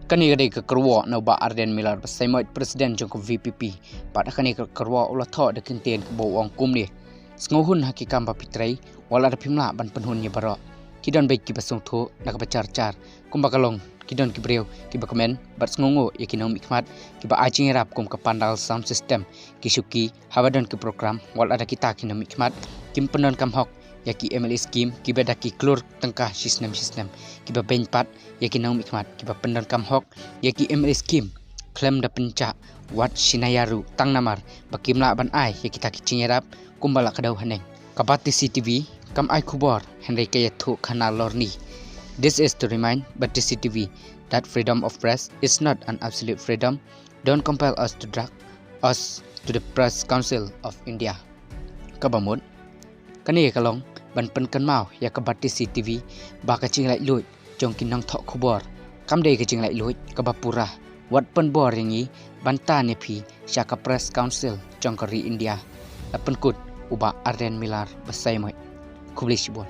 Kani kadai ke kerwa na ba Ardent milar Basaiawmoit Presiden Jong VPP pada kani ke kerwa ulah tho de kentien ke bawang kum ni sngohun hakikam ba pitrai wala da pimla ban penhun nya bara kidon baik ki basong tho na ka bacar kum ba kalong kidon ki breu ki ba komen bat sngongo ya ki nom ikmat ki ba ajing rap kum ka pandal sound system ki suki hawadon ki program wala da kita ki nom ikmat kim pendon kam hok ya ki MLA scheme ki ba da ki klur tengkah sistem ki ba benpat ya ki nom ikmat ki ba pendon kam hok ya ki MLA scheme klem da penca wat sinayaru tang namar bakimla ban ai ya kita ki cinyarap kumbala kadau haneng kabati CTV kam ai khubor henry kaya thu khana lorni. This is to remind Bati CTV that freedom of press is not an absolute freedom. Don't compel us to drag us to the Press Council of India. Kabamut kani kalong ban pen kan mau ya kabati CTV ba ka ching lai lui jong kinang tho khubor kam dei ka ching lai lui ka bapura wat Pynbor yangi banta ne phi shaka Press Council jong kari India pen kut uba Ardent milar Basaiawmoit kublish bol.